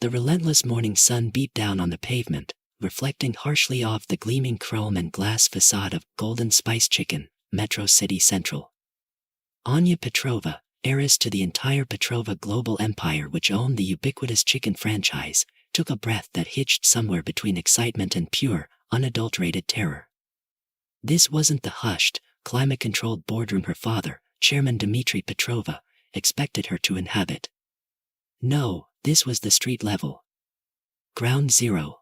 The relentless morning sun beat down on the pavement, reflecting harshly off the gleaming chrome and glass facade of Golden Spice Chicken, Metro City Central. Anya Petrova, heiress to the entire Petrova global empire which owned the ubiquitous chicken franchise, took a breath that hitched somewhere between excitement and pure, unadulterated terror. This wasn't the hushed, climate-controlled boardroom her father, Chairman Dmitry Petrova, expected her to inhabit. No, this was the street level. Ground zero.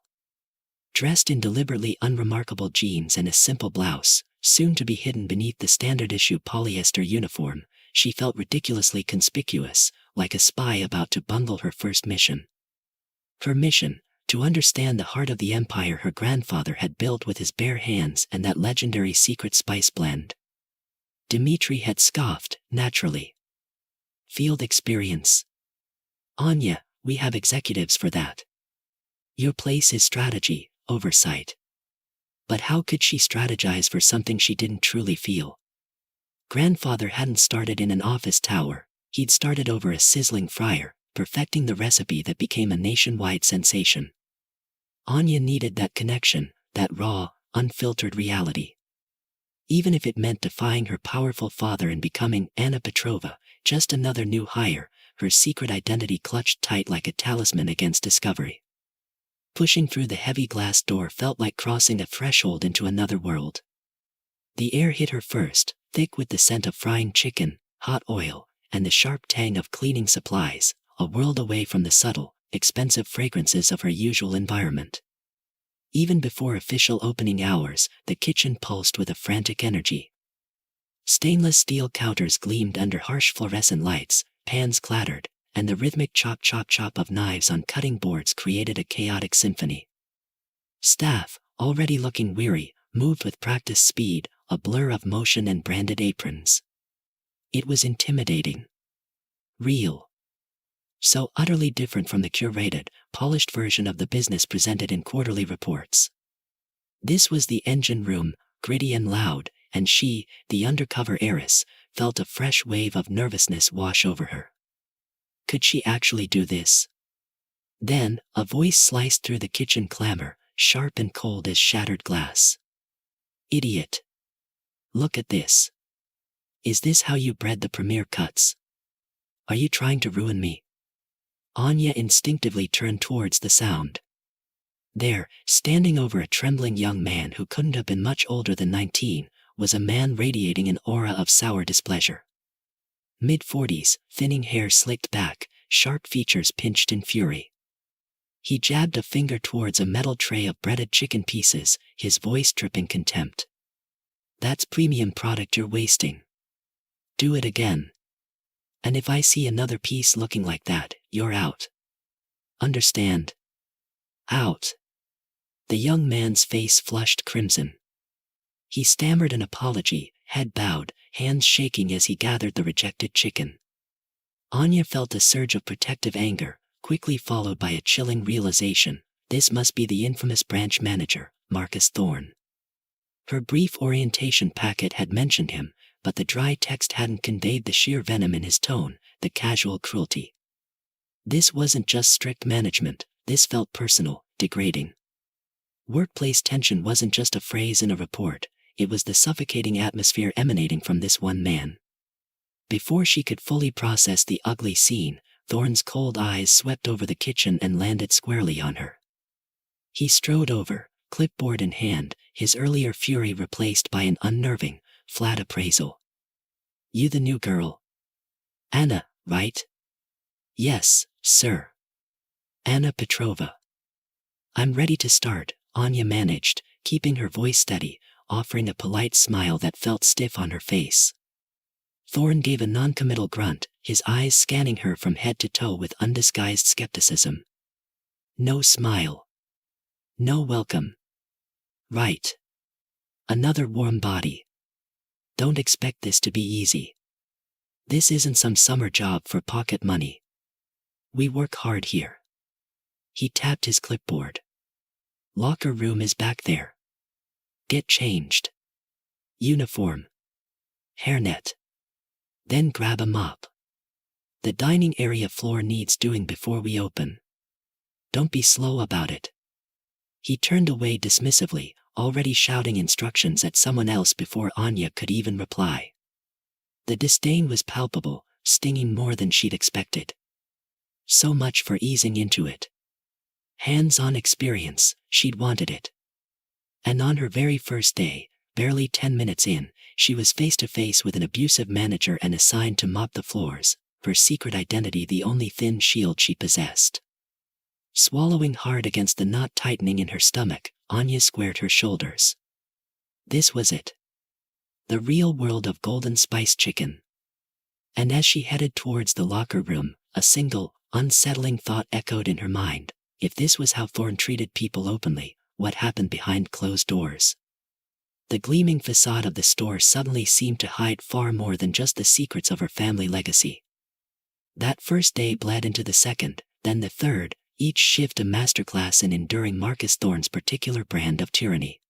Dressed in deliberately unremarkable jeans and a simple blouse, soon to be hidden beneath the standard-issue polyester uniform, she felt ridiculously conspicuous, like a spy about to bungle her first mission. Her mission, to understand the heart of the empire her grandfather had built with his bare hands and that legendary secret spice blend. Dmitry had scoffed, naturally. Field experience. Anya, we have executives for that. Your place is strategy, oversight. But how could she strategize for something she didn't truly feel? Grandfather hadn't started in an office tower, he'd started over a sizzling fryer, perfecting the recipe that became a nationwide sensation. Anya needed that connection, that raw, unfiltered reality. Even if it meant defying her powerful father and becoming Anya Petrova, just another new hire, her secret identity clutched tight like a talisman against discovery. Pushing through the heavy glass door felt like crossing a threshold into another world. The air hit her first, thick with the scent of frying chicken, hot oil, and the sharp tang of cleaning supplies, a world away from the subtle, expensive fragrances of her usual environment. Even before official opening hours, the kitchen pulsed with a frantic energy. Stainless steel counters gleamed under harsh fluorescent lights, pans clattered, and the rhythmic chop-chop-chop of knives on cutting boards created a chaotic symphony. Staff, already looking weary, moved with practiced speed, a blur of motion and branded aprons. It was intimidating. Real. So utterly different from the curated, polished version of the business presented in quarterly reports. This was the engine room, gritty and loud, and she, the undercover heiress, felt a fresh wave of nervousness wash over her. Could she actually do this? Then, a voice sliced through the kitchen clamor, sharp and cold as shattered glass. Idiot. Look at this. Is this how you bred the premier cuts? Are you trying to ruin me? Anya instinctively turned towards the sound. There, standing over a trembling young man who couldn't have been much older than 19, was a man radiating an aura of sour displeasure. Mid-40s, thinning hair slicked back, sharp features pinched in fury. He jabbed a finger towards a metal tray of breaded chicken pieces, his voice dripping contempt. That's premium product you're wasting. Do it again. And if I see another piece looking like that, you're out. Understand? Out. The young man's face flushed crimson. He stammered an apology, head bowed, hands shaking as he gathered the rejected chicken. Anya felt a surge of protective anger, quickly followed by a chilling realization: this must be the infamous branch manager, Marcus Thorne. Her brief orientation packet had mentioned him, but the dry text hadn't conveyed the sheer venom in his tone, the casual cruelty. This wasn't just strict management, this felt personal, degrading. Workplace tension wasn't just a phrase in a report, it was the suffocating atmosphere emanating from this one man. Before she could fully process the ugly scene, Thorne's cold eyes swept over the kitchen and landed squarely on her. He strode over, clipboard in hand, his earlier fury replaced by an unnerving, flat appraisal. You the new girl? Anya, right? Yes, sir. Anya Petrova. I'm ready to start, Anya managed, keeping her voice steady, offering a polite smile that felt stiff on her face. Thorne gave a non-committal grunt, his eyes scanning her from head to toe with undisguised skepticism. No smile. No welcome. Right. Another warm body. Don't expect this to be easy. This isn't some summer job for pocket money. We work hard here. He tapped his clipboard. Locker room is back there. Get changed. Uniform. Hairnet. Then grab a mop. The dining area floor needs doing before we open. Don't be slow about it." He turned away dismissively, already shouting instructions at someone else before Anya could even reply. The disdain was palpable, stinging more than she'd expected. So much for easing into it. Hands-on experience, she'd wanted it. And on her very first day, barely 10 minutes in, she was face to face with an abusive manager and assigned to mop the floors, her secret identity the only thin shield she possessed. Swallowing hard against the knot tightening in her stomach, Anya squared her shoulders. This was it. The real world of golden spiced chicken. And as she headed towards the locker room, a single, unsettling thought echoed in her mind. If this was how Thorne treated people openly, what happened behind closed doors? The gleaming facade of the store suddenly seemed to hide far more than just the secrets of her family legacy. That first day bled into the second, then the third, each shift a masterclass in enduring Marcus Thorne's particular brand of tyranny.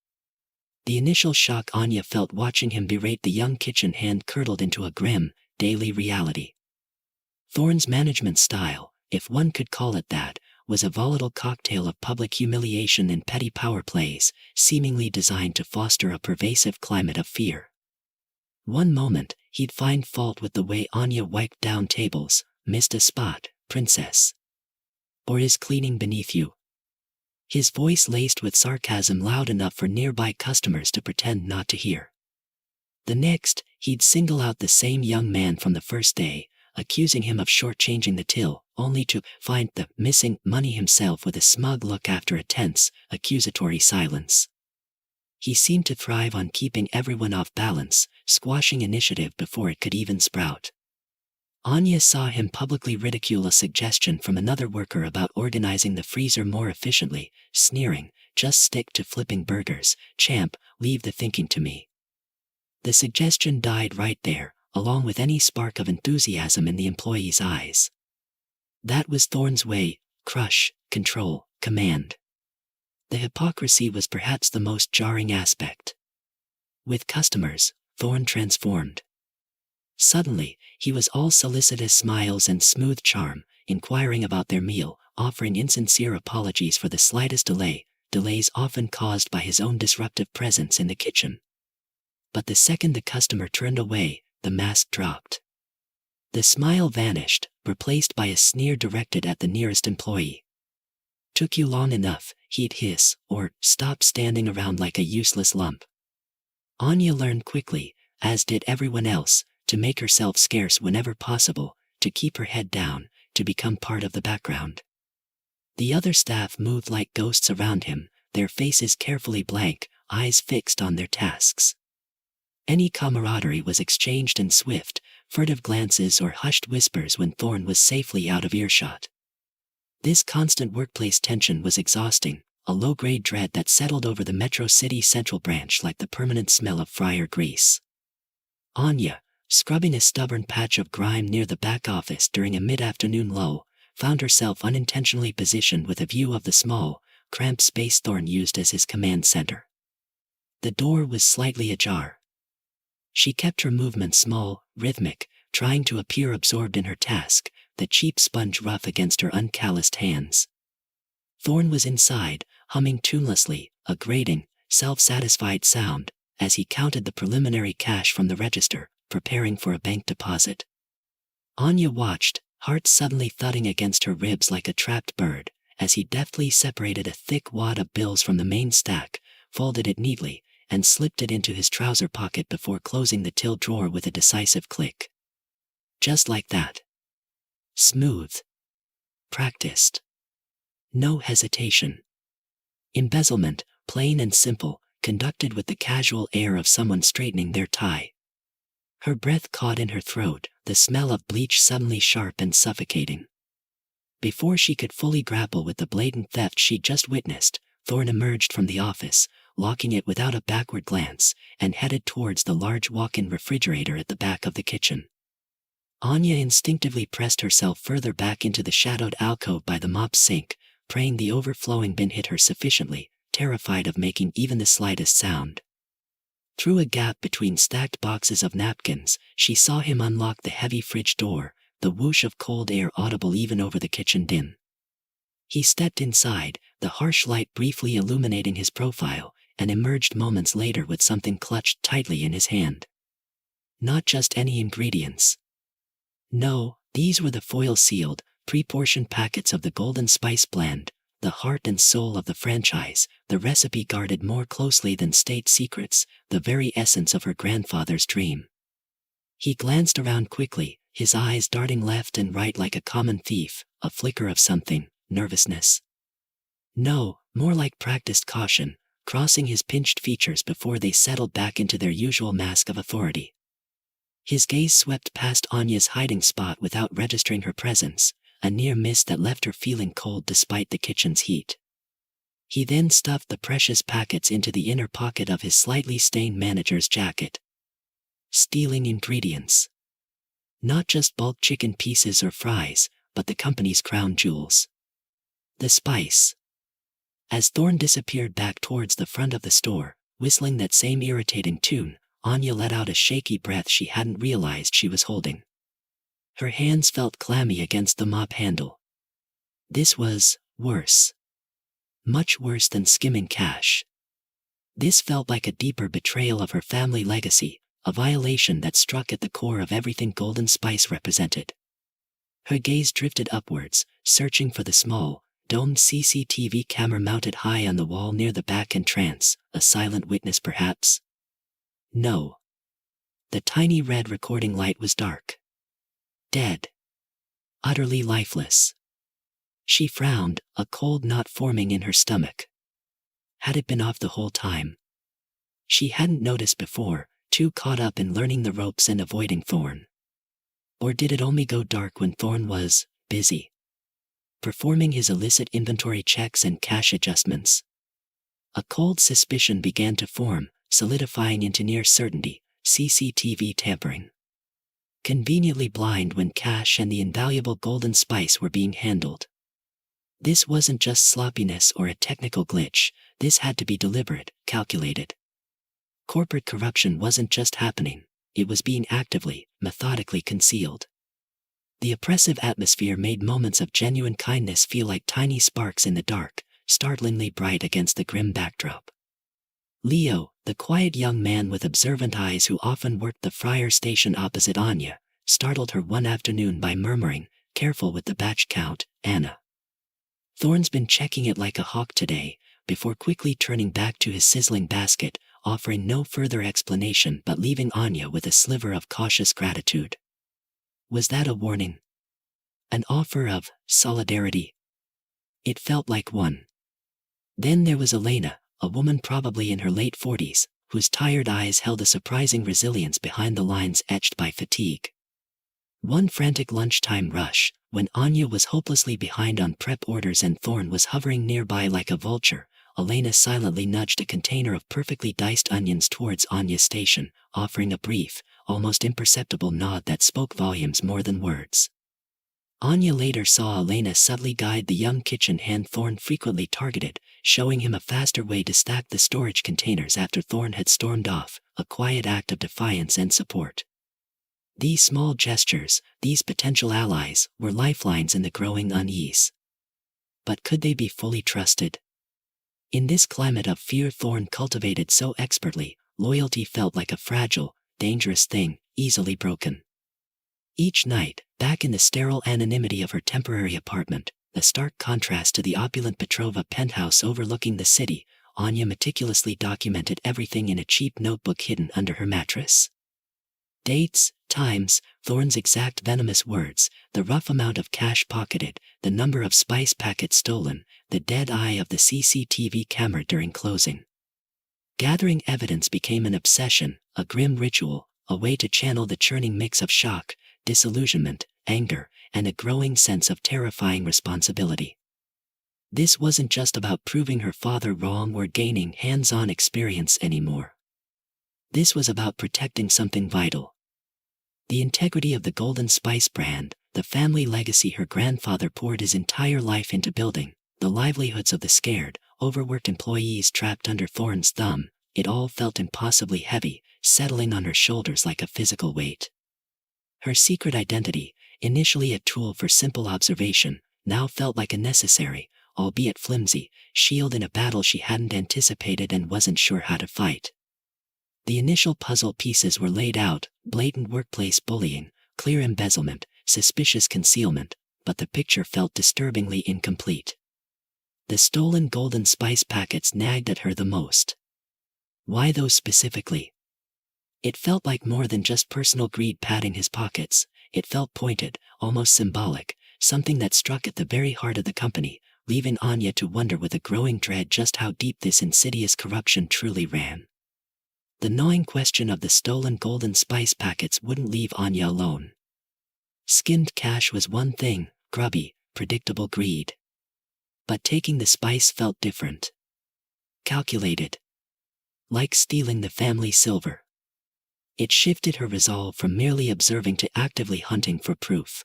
The initial shock Anya felt watching him berate the young kitchen hand curdled into a grim, daily reality. Thorne's management style, if one could call it that, was a volatile cocktail of public humiliation and petty power plays, seemingly designed to foster a pervasive climate of fear. One moment, he'd find fault with the way Anya wiped down tables, "Missed a spot, princess." Or is cleaning beneath you? His voice laced with sarcasm loud enough for nearby customers to pretend not to hear. The next, he'd single out the same young man from the first day, accusing him of shortchanging the till, only to find the missing money himself with a smug look after a tense, accusatory silence. He seemed to thrive on keeping everyone off balance, squashing initiative before it could even sprout. Anya saw him publicly ridicule a suggestion from another worker about organizing the freezer more efficiently, sneering, "Just stick to flipping burgers, champ, leave the thinking to me." The suggestion died right there, along with any spark of enthusiasm in the employee's eyes. That was Thorne's way: crush, control, command. The hypocrisy was perhaps the most jarring aspect. With customers, Thorne transformed. Suddenly, he was all solicitous smiles and smooth charm, inquiring about their meal, offering insincere apologies for the slightest delays often caused by his own disruptive presence in the kitchen. But the second the customer turned away, the mask dropped. The smile vanished, replaced by a sneer directed at the nearest employee. "Took you long enough," he'd hiss, or "Stop standing around like a useless lump." Anya learned quickly, as did everyone else, to make herself scarce whenever possible, to keep her head down, to become part of the background. The other staff moved like ghosts around him, their faces carefully blank, eyes fixed on their tasks. Any camaraderie was exchanged in swift, furtive glances or hushed whispers when Thorne was safely out of earshot. This constant workplace tension was exhausting, a low-grade dread that settled over the Metro City Central branch like the permanent smell of fryer grease. Anya, scrubbing a stubborn patch of grime near the back office during a mid-afternoon lull, found herself unintentionally positioned with a view of the small, cramped space Thorne used as his command center. The door was slightly ajar. She kept her movements small, rhythmic, trying to appear absorbed in her task, the cheap sponge rough against her uncalloused hands. Thorne was inside, humming tunelessly, a grating, self-satisfied sound, as he counted the preliminary cash from the register, preparing for a bank deposit. Anya watched, heart suddenly thudding against her ribs like a trapped bird, as he deftly separated a thick wad of bills from the main stack, folded it neatly, and slipped it into his trouser pocket before closing the till drawer with a decisive click. Just like that. Smooth. Practiced. No hesitation. Embezzlement, plain and simple, conducted with the casual air of someone straightening their tie. Her breath caught in her throat, the smell of bleach suddenly sharp and suffocating. Before she could fully grapple with the blatant theft she'd just witnessed, Thorne emerged from the office, locking it without a backward glance, and headed towards the large walk-in refrigerator at the back of the kitchen. Anya instinctively pressed herself further back into the shadowed alcove by the mop sink, praying the overflowing bin hit her sufficiently, terrified of making even the slightest sound. Through a gap between stacked boxes of napkins, she saw him unlock the heavy fridge door, the whoosh of cold air audible even over the kitchen din. He stepped inside, the harsh light briefly illuminating his profile, and emerged moments later with something clutched tightly in his hand. Not just any ingredients. No, these were the foil-sealed, pre-portioned packets of the Golden Spice blend, the heart and soul of the franchise, the recipe guarded more closely than state secrets, the very essence of her grandfather's dream. He glanced around quickly, his eyes darting left and right like a common thief, a flicker of something, nervousness. No, more like practiced caution, crossing his pinched features before they settled back into their usual mask of authority. His gaze swept past Anya's hiding spot without registering her presence, a near miss that left her feeling cold despite the kitchen's heat. He then stuffed the precious packets into the inner pocket of his slightly stained manager's jacket. Stealing ingredients. Not just bulk chicken pieces or fries, but the company's crown jewels. The spice. As Thorne disappeared back towards the front of the store, whistling that same irritating tune, Anya let out a shaky breath she hadn't realized she was holding. Her hands felt clammy against the mop handle. This was worse. Much worse than skimming cash. This felt like a deeper betrayal of her family legacy, a violation that struck at the core of everything Golden Spice represented. Her gaze drifted upwards, searching for the small, domed CCTV camera mounted high on the wall near the back entrance, a silent witness perhaps? No. The tiny red recording light was dark. Dead. Utterly lifeless. She frowned, a cold knot forming in her stomach. Had it been off the whole time? She hadn't noticed before, too caught up in learning the ropes and avoiding Thorne. Or did it only go dark when Thorne was busy? Performing his illicit inventory checks and cash adjustments. A cold suspicion began to form, solidifying into near certainty, CCTV tampering. Conveniently blind when cash and the invaluable Golden Spice were being handled. This wasn't just sloppiness or a technical glitch, this had to be deliberate, calculated. Corporate corruption wasn't just happening, it was being actively, methodically concealed. The oppressive atmosphere made moments of genuine kindness feel like tiny sparks in the dark, startlingly bright against the grim backdrop. Leo, the quiet young man with observant eyes who often worked the fryer station opposite Anya, startled her one afternoon by murmuring, "Careful with the batch count, Anna." Thorne's been checking it like a hawk today, before quickly turning back to his sizzling basket, offering no further explanation but leaving Anya with a sliver of cautious gratitude. Was that a warning? An offer of solidarity? It felt like one. Then there was Elena, a woman probably in her late 40s, whose tired eyes held a surprising resilience behind the lines etched by fatigue. One frantic lunchtime rush, when Anya was hopelessly behind on prep orders and Thorne was hovering nearby like a vulture, Elena silently nudged a container of perfectly diced onions towards Anya's station, offering a brief, almost imperceptible nod that spoke volumes more than words. Anya later saw Elena subtly guide the young kitchen hand Thorne frequently targeted, showing him a faster way to stack the storage containers after Thorne had stormed off, a quiet act of defiance and support. These small gestures, these potential allies, were lifelines in the growing unease. But could they be fully trusted? In this climate of fear Thorne cultivated so expertly, loyalty felt like a fragile, dangerous thing, easily broken. Each night, back in the sterile anonymity of her temporary apartment, a stark contrast to the opulent Petrova penthouse overlooking the city, Anya meticulously documented everything in a cheap notebook hidden under her mattress. Dates, times, Thorne's exact venomous words, the rough amount of cash pocketed, the number of spice packets stolen, the dead eye of the CCTV camera during closing. Gathering evidence became an obsession, a grim ritual, a way to channel the churning mix of shock, disillusionment, anger, and a growing sense of terrifying responsibility. This wasn't just about proving her father wrong or gaining hands-on experience anymore. This was about protecting something vital. The integrity of the Golden Spice brand, the family legacy her grandfather poured his entire life into building, the livelihoods of the scared, overworked employees trapped under Thorne's thumb, it all felt impossibly heavy, settling on her shoulders like a physical weight. Her secret identity, initially a tool for simple observation, now felt like a necessary, albeit flimsy, shield in a battle she hadn't anticipated and wasn't sure how to fight. The initial puzzle pieces were laid out: blatant workplace bullying, clear embezzlement, suspicious concealment, but the picture felt disturbingly incomplete. The stolen golden spice packets nagged at her the most. Why those specifically? It felt like more than just personal greed padding his pockets. It felt pointed, almost symbolic, something that struck at the very heart of the company, leaving Anya to wonder with a growing dread just how deep this insidious corruption truly ran. The gnawing question of the stolen golden spice packets wouldn't leave Anya alone. Skimmed cash was one thing, grubby, predictable greed. But taking the spice felt different. Calculated. Like stealing the family silver. It shifted her resolve from merely observing to actively hunting for proof.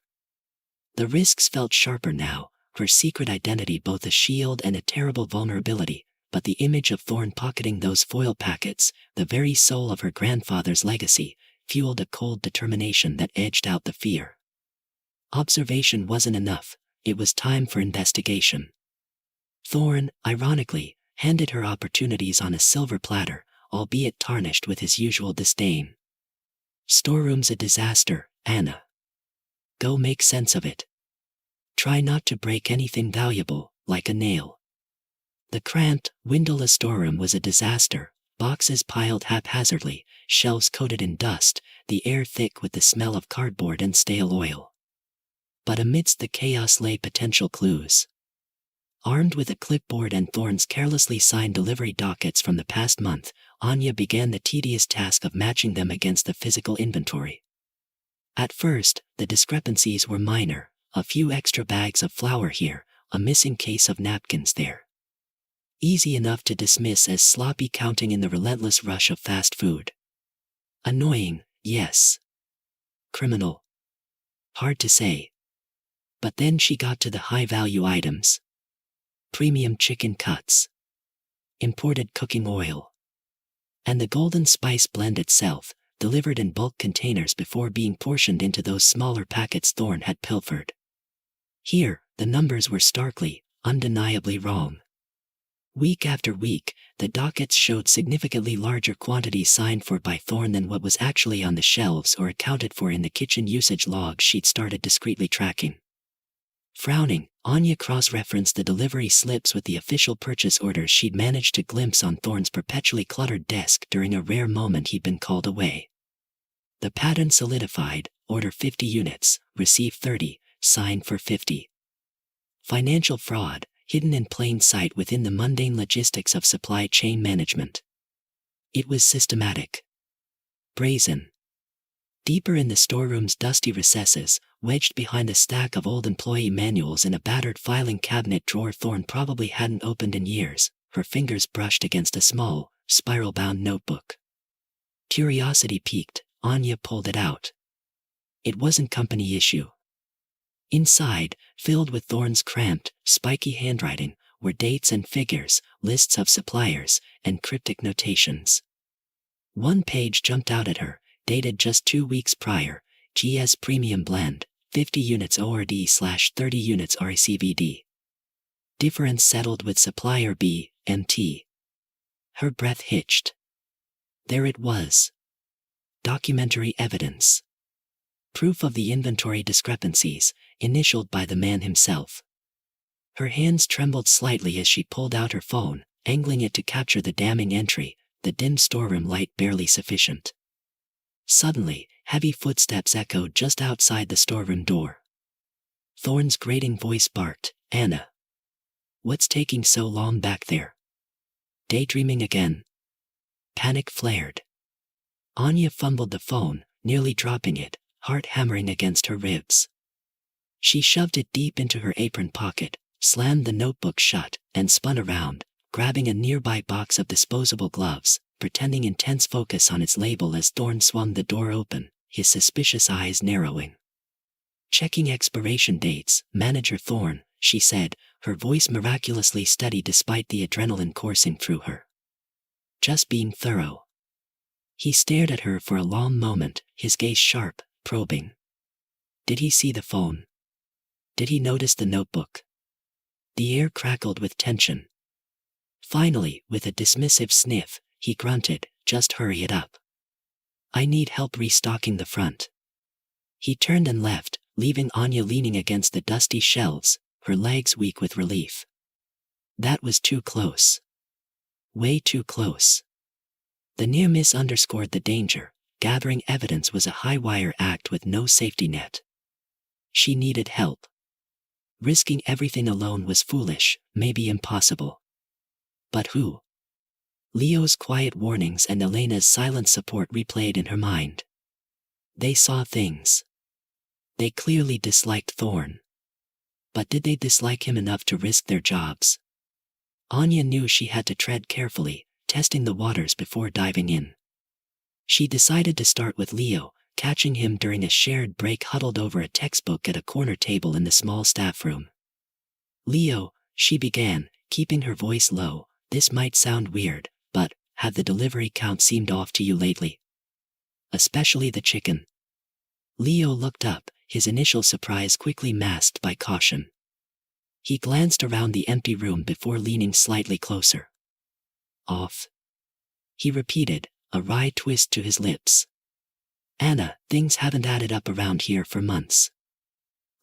The risks felt sharper now, her secret identity both a shield and a terrible vulnerability, but the image of Thorn pocketing those foil packets, the very soul of her grandfather's legacy, fueled a cold determination that edged out the fear. Observation wasn't enough, it was time for investigation. Thorn, ironically, handed her opportunities on a silver platter, albeit tarnished with his usual disdain. Storeroom's a disaster, Anna. Go make sense of it. Try not to break anything valuable, like a nail. The cramped, windowless storeroom was a disaster, boxes piled haphazardly, shelves coated in dust, the air thick with the smell of cardboard and stale oil. But amidst the chaos lay potential clues. Armed with a clipboard and Thorn's carelessly signed delivery dockets from the past month, Anya began the tedious task of matching them against the physical inventory. At first, the discrepancies were minor: a few extra bags of flour here, a missing case of napkins there. Easy enough to dismiss as sloppy counting in the relentless rush of fast food. Annoying, yes. Criminal. Hard to say. But then she got to the high-value items. Premium chicken cuts. Imported cooking oil. And the golden spice blend itself, delivered in bulk containers before being portioned into those smaller packets Thorn had pilfered. Here, the numbers were starkly, undeniably wrong. Week after week, the dockets showed significantly larger quantities signed for by Thorn than what was actually on the shelves or accounted for in the kitchen usage logs she'd started discreetly tracking. Frowning, Anya cross-referenced the delivery slips with the official purchase orders she'd managed to glimpse on Thorn's perpetually cluttered desk during a rare moment he'd been called away. The pattern solidified: order 50 units, receive 30, sign for 50. Financial fraud, hidden in plain sight within the mundane logistics of supply chain management. It was systematic. Brazen. Deeper in the storeroom's dusty recesses, wedged behind a stack of old employee manuals in a battered filing cabinet drawer Thorn probably hadn't opened in years, her fingers brushed against a small, spiral-bound notebook. Curiosity piqued, Anya pulled it out. It wasn't company issue. Inside, filled with Thorn's cramped, spiky handwriting, were dates and figures, lists of suppliers, and cryptic notations. One page jumped out at her, dated just 2 weeks prior: GS Premium Blend, 50 units ORD/30 units RCVD. Difference settled with supplier B, MT. Her breath hitched. There it was. Documentary evidence. Proof of the inventory discrepancies, initialed by the man himself. Her hands trembled slightly as she pulled out her phone, angling it to capture the damning entry, the dim storeroom light barely sufficient. Suddenly, heavy footsteps echoed just outside the storeroom door. Thorn's grating voice barked, "Anna. What's taking so long back there? Daydreaming again?" Panic flared. Anya fumbled the phone, nearly dropping it, heart hammering against her ribs. She shoved it deep into her apron pocket, slammed the notebook shut, and spun around, grabbing a nearby box of disposable gloves, pretending intense focus on its label as Thorn swung the door open, his suspicious eyes narrowing. "Checking expiration dates, Manager Thorn," she said, her voice miraculously steady despite the adrenaline coursing through her. "Just being thorough." He stared at her for a long moment, his gaze sharp, probing. Did he see the phone? Did he notice the notebook? The air crackled with tension. Finally, with a dismissive sniff, he grunted, "Just hurry it up. I need help restocking the front." He turned and left, leaving Anya leaning against the dusty shelves, her legs weak with relief. That was too close. Way too close. The near miss underscored the danger. Gathering evidence was a high-wire act with no safety net. She needed help. Risking everything alone was foolish, maybe impossible. But who? Leo's quiet warnings and Elena's silent support replayed in her mind. They saw things. They clearly disliked Thorne. But did they dislike him enough to risk their jobs? Anya knew she had to tread carefully, testing the waters before diving in. She decided to start with Leo, catching him during a shared break huddled over a textbook at a corner table in the small staff room. "Leo," she began, keeping her voice low, "this might sound weird, but have the delivery count seemed off to you lately? Especially the chicken?" Leo looked up, his initial surprise quickly masked by caution. He glanced around the empty room before leaning slightly closer. "Off?" he repeated, a wry twist to his lips. "Anna, things haven't added up around here for months.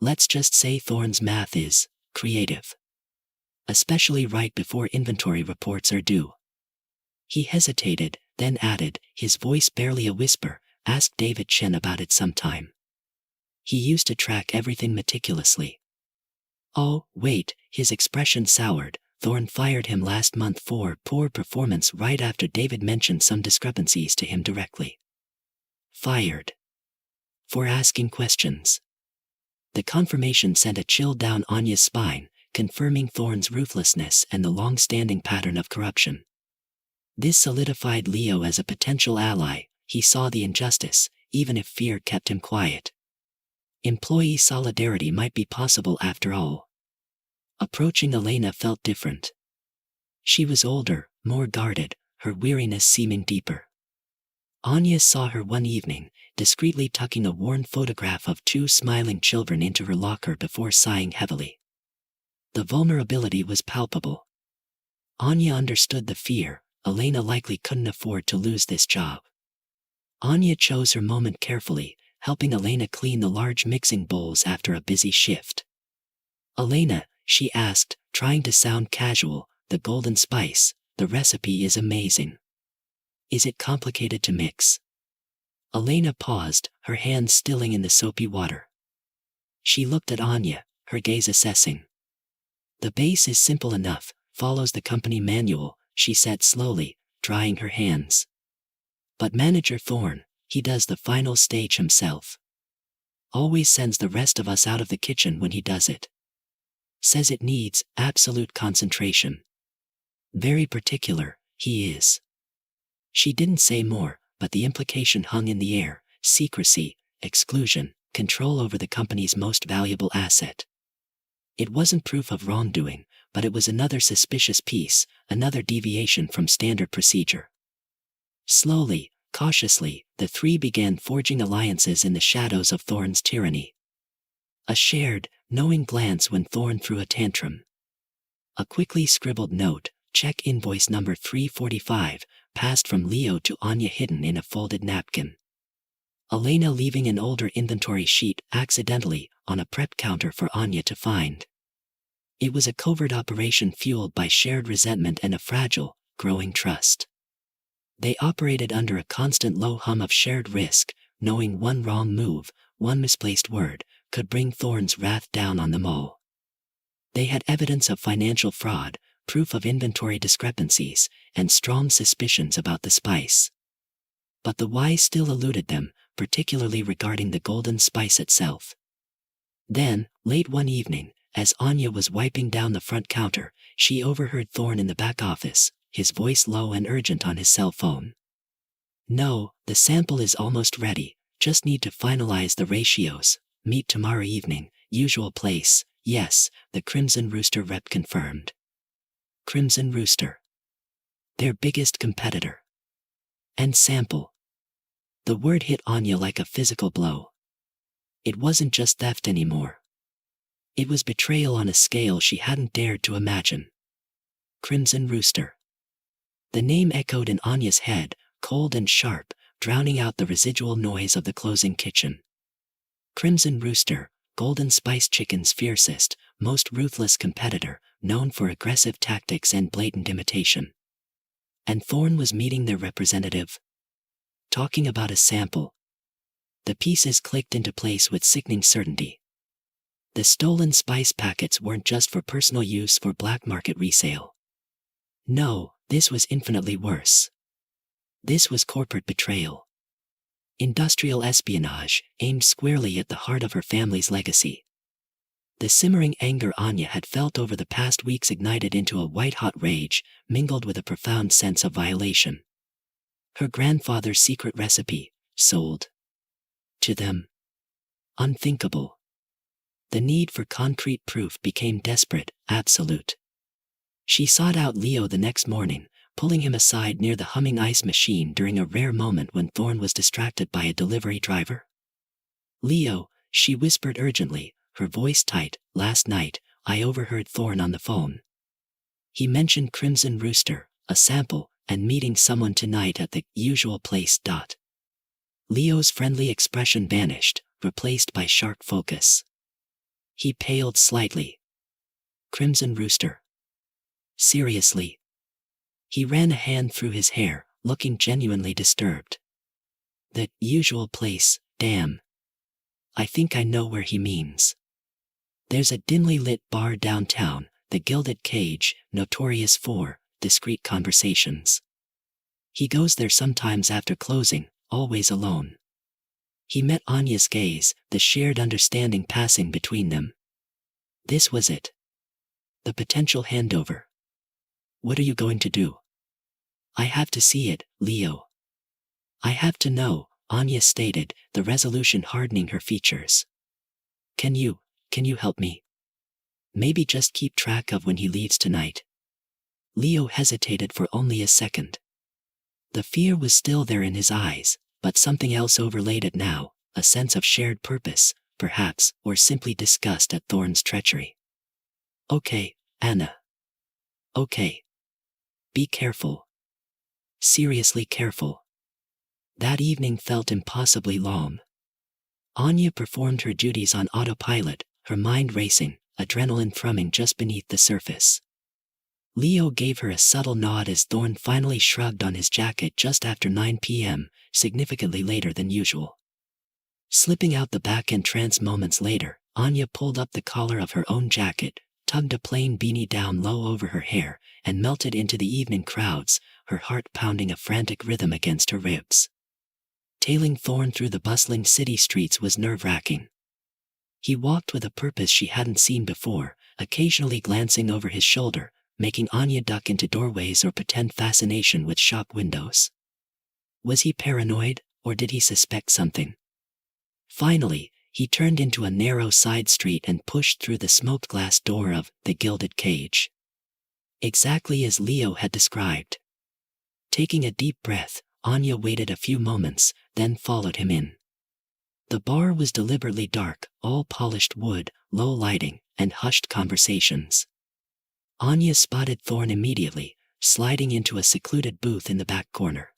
Let's just say Thorne's math is creative. Especially right before inventory reports are due." He hesitated, then added, his voice barely a whisper, "Ask David Chen about it sometime. He used to track everything meticulously." "Oh, wait," his expression soured. "Thorne fired him last month for poor performance right after David mentioned some discrepancies to him directly." Fired. For asking questions. The confirmation sent a chill down Anya's spine, confirming Thorne's ruthlessness and the long-standing pattern of corruption. This solidified Leo as a potential ally. He saw the injustice, even if fear kept him quiet. Employee solidarity might be possible after all. Approaching Elena felt different. She was older, more guarded, her weariness seeming deeper. Anya saw her one evening, discreetly tucking a worn photograph of two smiling children into her locker before sighing heavily. The vulnerability was palpable. Anya understood the fear. Elena likely couldn't afford to lose this job. Anya chose her moment carefully, helping Elena clean the large mixing bowls after a busy shift. "Elena," she asked, trying to sound casual, "the golden spice, the recipe is amazing. Is it complicated to mix?" Elena paused, her hands stilling in the soapy water. She looked at Anya, her gaze assessing. "The base is simple enough, follows the company manual," she said slowly, drying her hands. "But Manager Thorne, he does the final stage himself. Always sends the rest of us out of the kitchen when he does it. Says it needs absolute concentration. Very particular, he is." She didn't say more, but the implication hung in the air: secrecy, exclusion, control over the company's most valuable asset. It wasn't proof of wrongdoing, but it was another suspicious piece, another deviation from standard procedure. Slowly, cautiously, the three began forging alliances in the shadows of Thorne's tyranny. A shared, knowing glance when Thorne threw a tantrum. A quickly scribbled note, check invoice number 345, passed from Leo to Anya hidden in a folded napkin. Elena leaving an older inventory sheet accidentally on a prep counter for Anya to find. It was a covert operation fueled by shared resentment and a fragile, growing trust. They operated under a constant low hum of shared risk, knowing one wrong move, one misplaced word, could bring Thorne's wrath down on them all. They had evidence of financial fraud, proof of inventory discrepancies, and strong suspicions about the spice. But the why still eluded them, particularly regarding the golden spice itself. Then, late one evening, as Anya was wiping down the front counter, she overheard Thorne in the back office, his voice low and urgent on his cell phone. "No, the sample is almost ready, just need to finalize the ratios. Meet tomorrow evening, usual place. Yes, the Crimson Rooster rep confirmed." Crimson Rooster. Their biggest competitor. And sample. The word hit Anya like a physical blow. It wasn't just theft anymore. It was betrayal on a scale she hadn't dared to imagine. Crimson Rooster. The name echoed in Anya's head, cold and sharp, drowning out the residual noise of the closing kitchen. Crimson Rooster, Golden Spice Chicken's fiercest, most ruthless competitor, known for aggressive tactics and blatant imitation. And Thorne was meeting their representative. Talking about a sample. The pieces clicked into place with sickening certainty. The stolen spice packets weren't just for personal use for black market resale. No, this was infinitely worse. This was corporate betrayal. Industrial espionage, aimed squarely at the heart of her family's legacy. The simmering anger Anya had felt over the past weeks ignited into a white-hot rage, mingled with a profound sense of violation. Her grandfather's secret recipe, sold to them. Unthinkable. The need for concrete proof became desperate, absolute. She sought out Leo the next morning, pulling him aside near the humming ice machine during a rare moment when Thorne was distracted by a delivery driver. "Leo," she whispered urgently, her voice tight, "last night, I overheard Thorne on the phone. He mentioned Crimson Rooster, a sample, and meeting someone tonight at the usual place. Leo's friendly expression vanished, replaced by sharp focus. He paled slightly. Crimson Rooster. Seriously. He ran a hand through his hair, looking genuinely disturbed. The usual place, damn. I think I know where he means. There's a dimly lit bar downtown, the Gilded Cage, notorious for discreet conversations. He goes there sometimes after closing, always alone. He met Anya's gaze, the shared understanding passing between them. This was it. The potential handover. What are you going to do? I have to see it, Leo. I have to know, Anya stated, the resolution hardening her features. Can you help me? Maybe just keep track of when he leaves tonight. Leo hesitated for only a second. The fear was still there in his eyes, but something else overlaid it now, a sense of shared purpose, perhaps, or simply disgust at Thorne's treachery. Okay, Anna. Okay. Be careful. Seriously careful. That evening felt impossibly long. Anya performed her duties on autopilot, her mind racing, adrenaline thrumming just beneath the surface. Leo gave her a subtle nod as Thorne finally shrugged on his jacket just after 9 p.m., significantly later than usual. Slipping out the back entrance moments later, Anya pulled up the collar of her own jacket, tugged a plain beanie down low over her hair, and melted into the evening crowds, her heart pounding a frantic rhythm against her ribs. Tailing Thorne through the bustling city streets was nerve-wracking. He walked with a purpose she hadn't seen before, occasionally glancing over his shoulder, making Anya duck into doorways or pretend fascination with shop windows. Was he paranoid, or did he suspect something? Finally, he turned into a narrow side street and pushed through the smoked glass door of the Gilded Cage. Exactly as Leo had described. Taking a deep breath, Anya waited a few moments, then followed him in. The bar was deliberately dark, all polished wood, low lighting, and hushed conversations. Anya spotted Thorne immediately, sliding into a secluded booth in the back corner.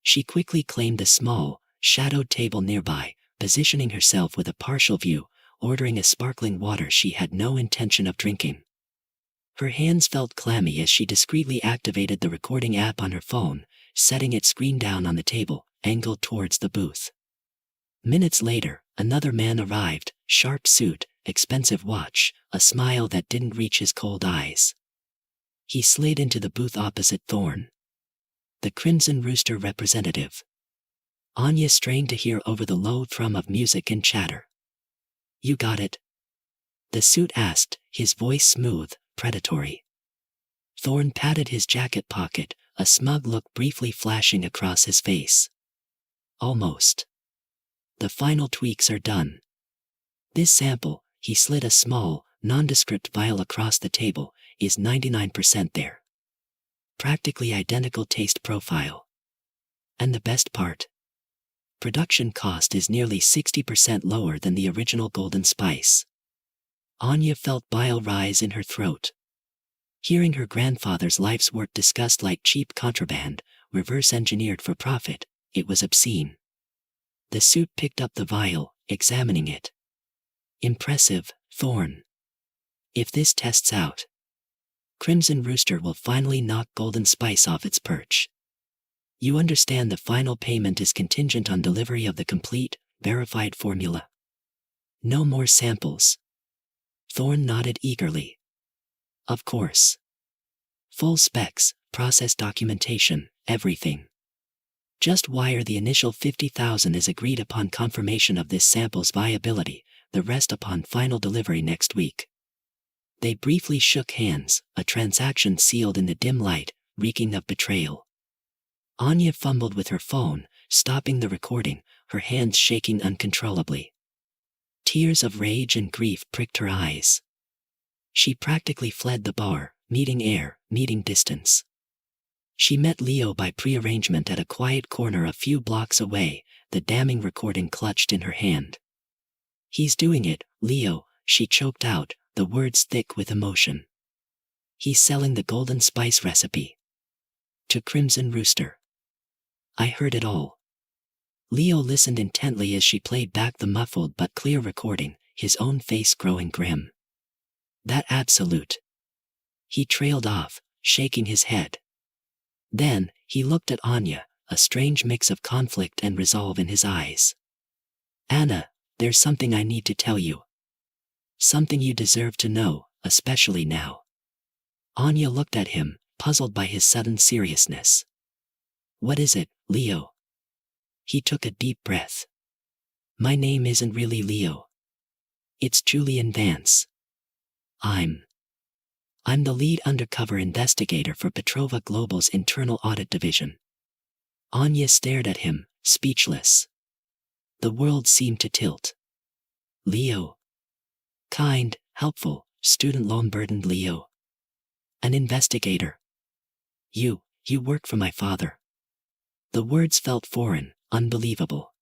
She quickly claimed a small, shadowed table nearby, positioning herself with a partial view, ordering a sparkling water she had no intention of drinking. Her hands felt clammy as she discreetly activated the recording app on her phone, setting its screen down on the table, angled towards the booth. Minutes later, another man arrived, sharp suit, expensive watch, a smile that didn't reach his cold eyes. He slid into the booth opposite Thorne. The Crimson Rooster representative. Anya strained to hear over the low thrum of music and chatter. You got it? The suit asked, his voice smooth, predatory. Thorne patted his jacket pocket, a smug look briefly flashing across his face. Almost. The final tweaks are done. This sample, he slid a small, nondescript vial across the table, is 99% there. Practically identical taste profile. And the best part? Production cost is nearly 60% lower than the original Golden Spice. Anya felt bile rise in her throat. Hearing her grandfather's life's work discussed like cheap contraband, reverse-engineered for profit, it was obscene. The suit picked up the vial, examining it. Impressive, Thorn. If this tests out, Crimson Rooster will finally knock Golden Spice off its perch. You understand the final payment is contingent on delivery of the complete, verified formula. No more samples. Thorn nodded eagerly. Of course. Full specs, process documentation, everything. Just wire the initial 50,000 as agreed upon confirmation of this sample's viability, the rest upon final delivery next week. They briefly shook hands, a transaction sealed in the dim light, reeking of betrayal. Anya fumbled with her phone, stopping the recording, her hands shaking uncontrollably. Tears of rage and grief pricked her eyes. She practically fled the bar, needing air, needing distance. She met Leo by prearrangement at a quiet corner a few blocks away, the damning recording clutched in her hand. He's doing it, Leo, she choked out, the words thick with emotion. He's selling the Golden Spice recipe. To Crimson Rooster. I heard it all. Leo listened intently as she played back the muffled but clear recording, his own face growing grim. That absolute. He trailed off, shaking his head. Then, he looked at Anya, a strange mix of conflict and resolve in his eyes. Anna, there's something I need to tell you. Something you deserve to know, especially now. Anya looked at him, puzzled by his sudden seriousness. What is it, Leo? He took a deep breath. My name isn't really Leo. It's Julian Vance. I'm the lead undercover investigator for Petrova Global's internal audit division. Anya stared at him, speechless. The world seemed to tilt. Leo. Kind, helpful, student loan-burdened Leo. An investigator. You work for my father. The words felt foreign, unbelievable.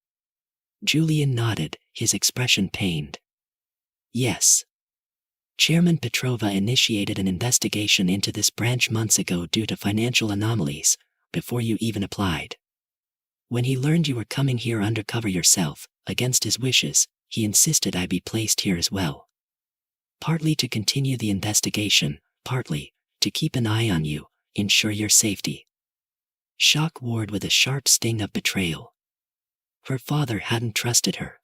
Julian nodded, his expression pained. Yes. Chairman Petrova initiated an investigation into this branch months ago due to financial anomalies, before you even applied. When he learned you were coming here undercover yourself, against his wishes, he insisted I be placed here as well. Partly to continue the investigation, partly to keep an eye on you, ensure your safety. Shock warred with a sharp sting of betrayal. Her father hadn't trusted her.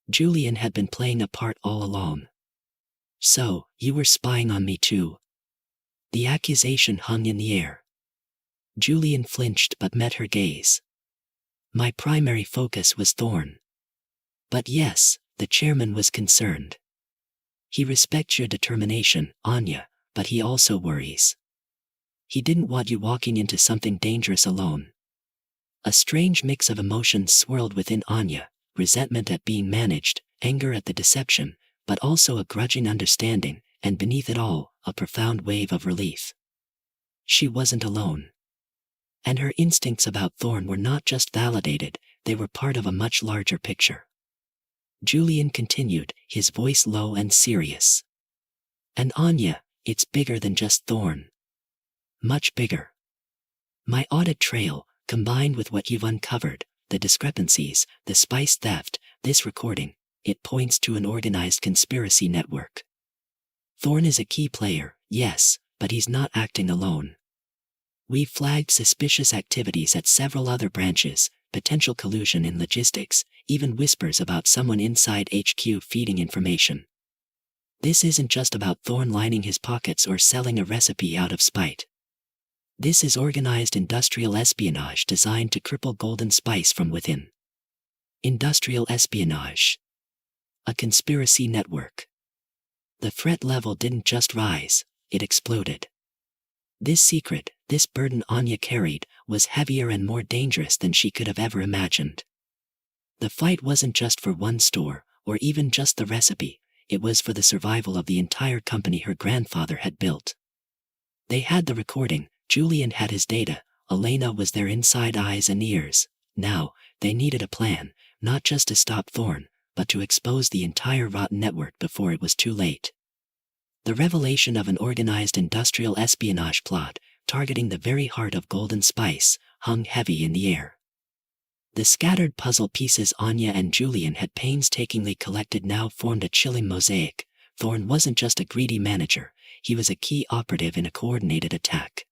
Julian had been playing a part all along. So, you were spying on me too. The accusation hung in the air. Julian flinched but met her gaze. My primary focus was Thorn. But yes, the chairman was concerned. He respects your determination, Anya, but he also worries. He didn't want you walking into something dangerous alone. A strange mix of emotions swirled within Anya, resentment at being managed, anger at the deception, but also a grudging understanding, and beneath it all, a profound wave of relief. She wasn't alone. And her instincts about Thorn were not just validated, they were part of a much larger picture. Julian continued, his voice low and serious. And Anya, it's bigger than just Thorn. Much bigger. My audit trail, combined with what you've uncovered, the discrepancies, the spice theft, this recording, it points to an organized conspiracy network. Thorn is a key player, yes, but he's not acting alone. We've flagged suspicious activities at several other branches, potential collusion in logistics, even whispers about someone inside HQ feeding information. This isn't just about Thorn lining his pockets or selling a recipe out of spite. This is organized industrial espionage designed to cripple Golden Spice from within. Industrial espionage. A conspiracy network. The threat level didn't just rise, it exploded. This secret, this burden Anya carried, was heavier and more dangerous than she could have ever imagined. The fight wasn't just for one store, or even just the recipe, it was for the survival of the entire company her grandfather had built. They had the recording, Julian had his data, Elena was their inside eyes and ears. Now, they needed a plan, not just to stop Thorn, but to expose the entire rotten network before it was too late. The revelation of an organized industrial espionage plot, targeting the very heart of Golden Spice, hung heavy in the air. The scattered puzzle pieces Anya and Julian had painstakingly collected now formed a chilling mosaic. Thorne wasn't just a greedy manager, he was a key operative in a coordinated attack.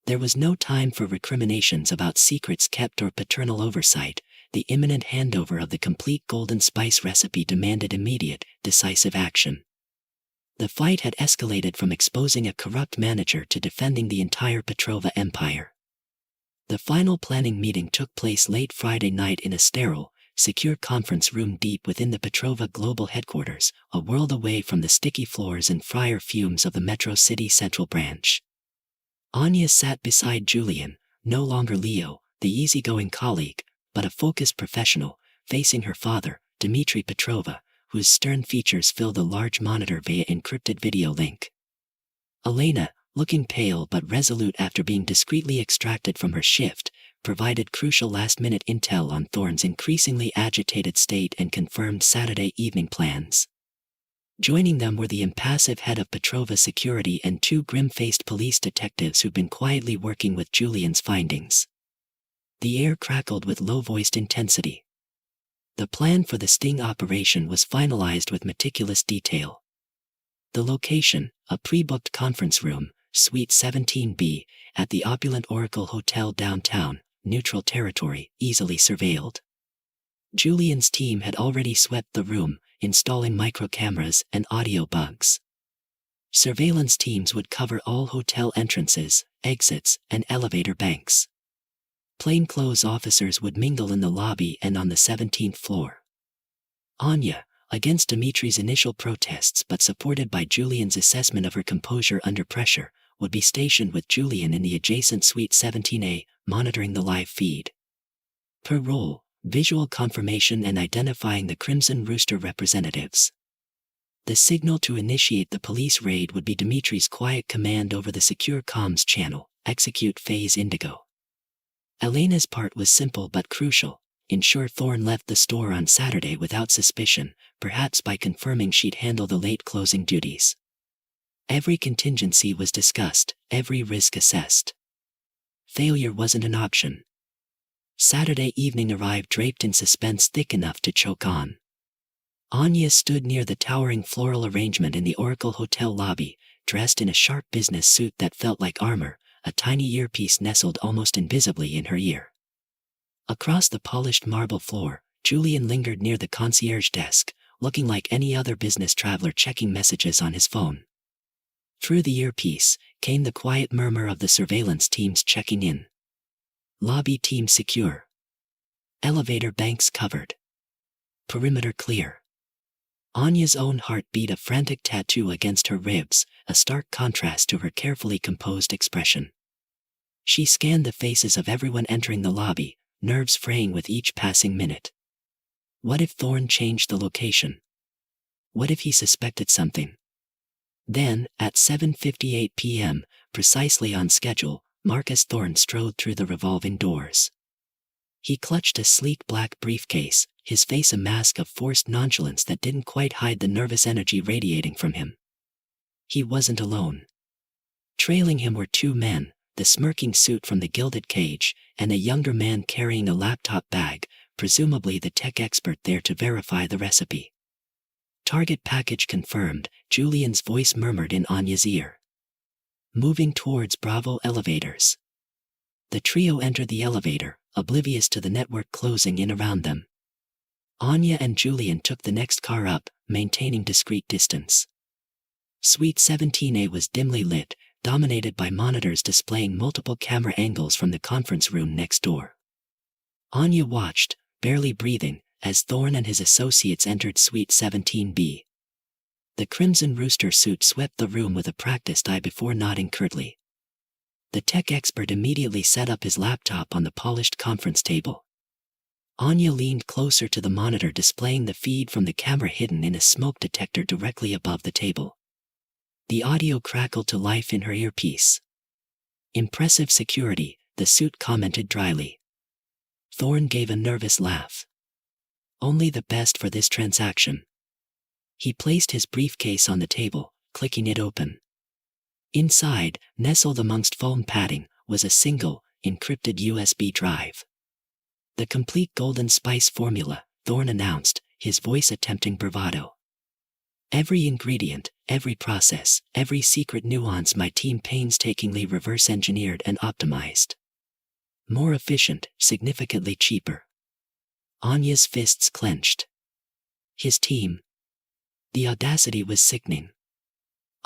There was no time for recriminations about secrets kept or paternal oversight. The imminent handover of the complete Golden Spice recipe demanded immediate, decisive action. The fight had escalated from exposing a corrupt manager to defending the entire Petrova empire. The final planning meeting took place late Friday night in a sterile, secure conference room deep within the Petrova global headquarters, a world away from the sticky floors and fryer fumes of the Metro City Central branch. Anya sat beside Julian, no longer Leo, the easygoing colleague, but a focused professional, facing her father, Dmitry Petrova, whose stern features filled the large monitor via encrypted video link. Elena, looking pale but resolute after being discreetly extracted from her shift, provided crucial last-minute intel on Thorne's increasingly agitated state and confirmed Saturday evening plans. Joining them were the impassive head of Petrova Security and two grim-faced police detectives who'd been quietly working with Julian's findings. The air crackled with low-voiced intensity. The plan for the sting operation was finalized with meticulous detail. The location, a pre-booked conference room, Suite 17B, at the opulent Oracle Hotel downtown, neutral territory, easily surveilled. Julian's team had already swept the room, installing microcameras and audio bugs. Surveillance teams would cover all hotel entrances, exits, and elevator banks. Plainclothes officers would mingle in the lobby and on the 17th floor. Anya, against Dmitry's initial protests but supported by Julian's assessment of her composure under pressure, would be stationed with Julian in the adjacent Suite 17A, monitoring the live feed. Per role, visual confirmation and identifying the Crimson Rooster representatives. The signal to initiate the police raid would be Dmitry's quiet command over the secure comms channel, execute Phase Indigo. Elena's part was simple but crucial. Ensure Thorne left the store on Saturday without suspicion, perhaps by confirming she'd handle the late closing duties. Every contingency was discussed, every risk assessed. Failure wasn't an option. Saturday evening arrived draped in suspense thick enough to choke on. Anya stood near the towering floral arrangement in the Oracle Hotel lobby, dressed in a sharp business suit that felt like armor, a tiny earpiece nestled almost invisibly in her ear. Across the polished marble floor, Julian lingered near the concierge desk, looking like any other business traveler checking messages on his phone. Through the earpiece came the quiet murmur of the surveillance teams checking in. Lobby team secure. Elevator banks covered. Perimeter clear. Anya's own heart beat a frantic tattoo against her ribs, a stark contrast to her carefully composed expression. She scanned the faces of everyone entering the lobby, nerves fraying with each passing minute. What if Thorne changed the location? What if he suspected something? Then, at 7:58 p.m., precisely on schedule, Marcus Thorne strode through the revolving doors. He clutched a sleek black briefcase, his face a mask of forced nonchalance that didn't quite hide the nervous energy radiating from him. He wasn't alone. Trailing him were two men, the smirking suit from the Gilded Cage, and a younger man carrying a laptop bag, presumably the tech expert there to verify the recipe. Target package confirmed, Julian's voice murmured in Anya's ear. Moving towards Bravo elevators. The trio entered the elevator, oblivious to the network closing in around them. Anya and Julian took the next car up, maintaining discreet distance. Suite 17A was dimly lit, dominated by monitors displaying multiple camera angles from the conference room next door. Anya watched, barely breathing, as Thorne and his associates entered Suite 17B. The Crimson Rooster suit swept the room with a practiced eye before nodding curtly. The tech expert immediately set up his laptop on the polished conference table. Anya leaned closer to the monitor displaying the feed from the camera hidden in a smoke detector directly above the table. The audio crackled to life in her earpiece. Impressive security, the suit commented dryly. Thorne gave a nervous laugh. Only the best for this transaction. He placed his briefcase on the table, clicking it open. Inside, nestled amongst foam padding, was a single, encrypted USB drive. The complete golden spice formula, Thorne announced, his voice attempting bravado. Every ingredient, every process, every secret nuance my team painstakingly reverse-engineered and optimized. More efficient, significantly cheaper. Anya's fists clenched. His team. The audacity was sickening.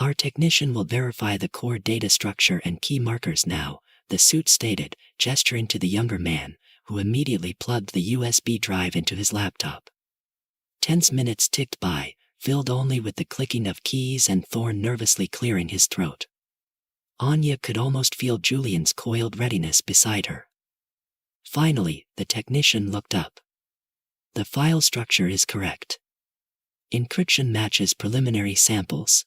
Our technician will verify the core data structure and key markers now, the suit stated, gesturing to the younger man, who immediately plugged the USB drive into his laptop. Tense minutes ticked by, filled only with the clicking of keys and Thorne nervously clearing his throat. Anya could almost feel Julian's coiled readiness beside her. Finally, the technician looked up. The file structure is correct. Encryption matches preliminary samples.